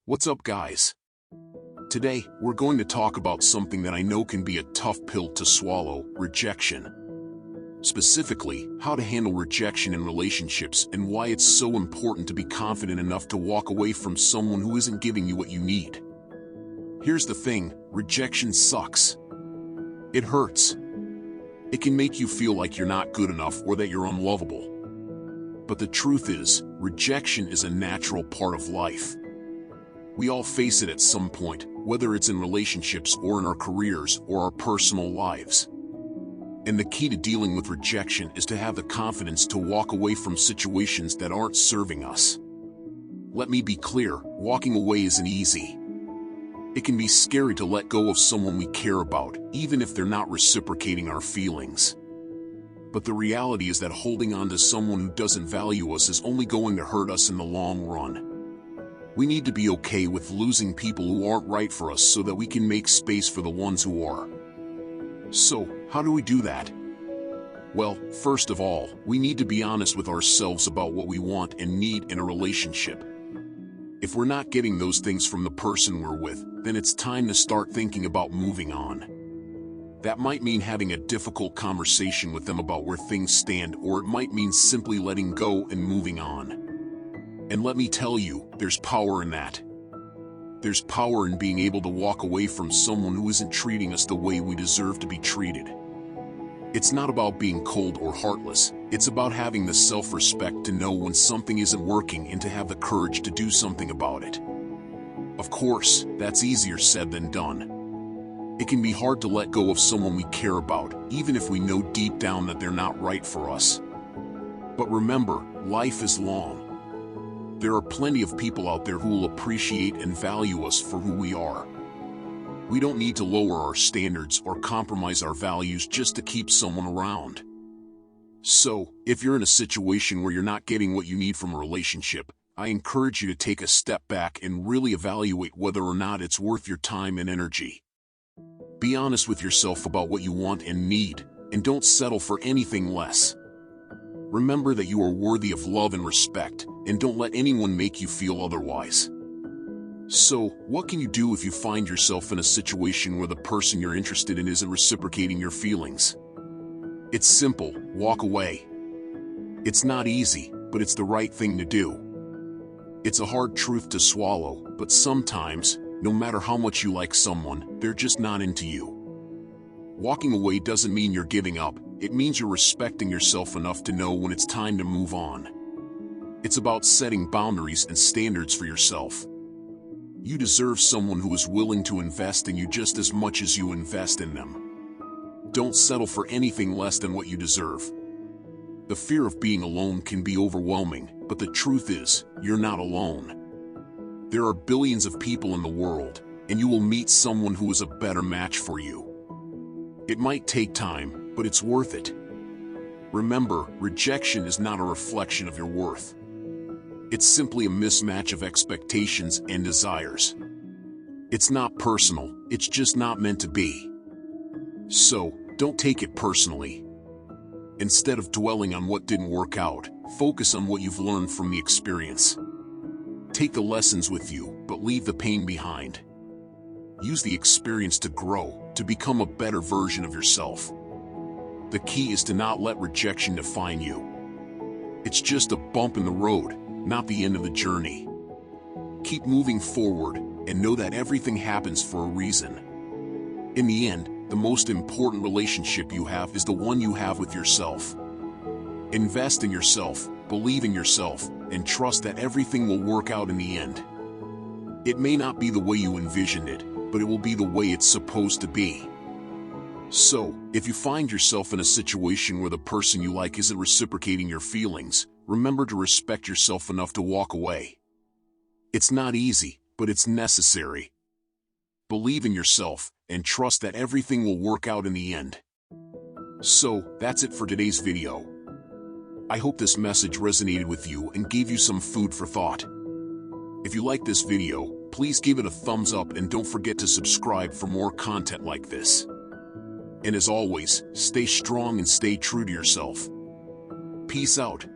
What's up, guys? Today, we're going to talk about something that I know can be a tough pill to swallow: rejection. Specifically, how to handle rejection in relationships and why it's so important to be confident enough to walk away from someone who isn't giving you what you need. Here's the thing: rejection sucks. It hurts. It can make you feel like you're not good enough or that you're unlovable. But the truth is, rejection is a natural part of life. We all face it at some point, whether it's in relationships or in our careers or our personal lives. And the key to dealing with rejection is to have the confidence to walk away from situations that aren't serving us. Let me be clear, walking away isn't easy. It can be scary to let go of someone we care about, even if they're not reciprocating our feelings. But the reality is that holding on to someone who doesn't value us is only going to hurt us in the long run. We need to be okay with losing people who aren't right for us so that we can make space for the ones who are. So, how do we do that? Well, first of all, we need to be honest with ourselves about what we want and need in a relationship. If we're not getting those things from the person we're with, then it's time to start thinking about moving on. That might mean having a difficult conversation with them about where things stand, or it might mean simply letting go and moving on. And let me tell you, there's power in that. There's power in being able to walk away from someone who isn't treating us the way we deserve to be treated. It's not about being cold or heartless. It's about having the self-respect to know when something isn't working and to have the courage to do something about it. Of course, that's easier said than done. It can be hard to let go of someone we care about, even if we know deep down that they're not right for us. But remember, life is long. There are plenty of people out there who will appreciate and value us for who we are. We don't need to lower our standards or compromise our values just to keep someone around. So, if you're in a situation where you're not getting what you need from a relationship, I encourage you to take a step back and really evaluate whether or not it's worth your time and energy. Be honest with yourself about what you want and need, and don't settle for anything less. Remember that you are worthy of love and respect, and don't let anyone make you feel otherwise. So, what can you do if you find yourself in a situation where the person you're interested in isn't reciprocating your feelings? It's simple: walk away. It's not easy, but it's the right thing to do. It's a hard truth to swallow, but sometimes, no matter how much you like someone, they're just not into you. Walking away doesn't mean you're giving up. It means you're respecting yourself enough to know when it's time to move on. It's about setting boundaries and standards for yourself. You deserve someone who is willing to invest in you just as much as you invest in them. Don't settle for anything less than what you deserve. The fear of being alone can be overwhelming, but the truth is, you're not alone. There are billions of people in the world, and you will meet someone who is a better match for you. It might take time, but it's worth it. Remember, rejection is not a reflection of your worth. It's simply a mismatch of expectations and desires. It's not personal, it's just not meant to be. So, don't take it personally. Instead of dwelling on what didn't work out, focus on what you've learned from the experience. Take the lessons with you, but leave the pain behind. Use the experience to grow, to become a better version of yourself. The key is to not let rejection define you. It's just a bump in the road, not the end of the journey. Keep moving forward, and know that everything happens for a reason. In the end, the most important relationship you have is the one you have with yourself. Invest in yourself, believe in yourself, and trust that everything will work out in the end. It may not be the way you envisioned it, but it will be the way it's supposed to be. So, if you find yourself in a situation where the person you like isn't reciprocating your feelings, remember to respect yourself enough to walk away. It's not easy, but it's necessary. Believe in yourself, and trust that everything will work out in the end. So, that's it for today's video. I hope this message resonated with you and gave you some food for thought. If you like this video, please give it a thumbs up and don't forget to subscribe for more content like this. And as always, stay strong and stay true to yourself. Peace out.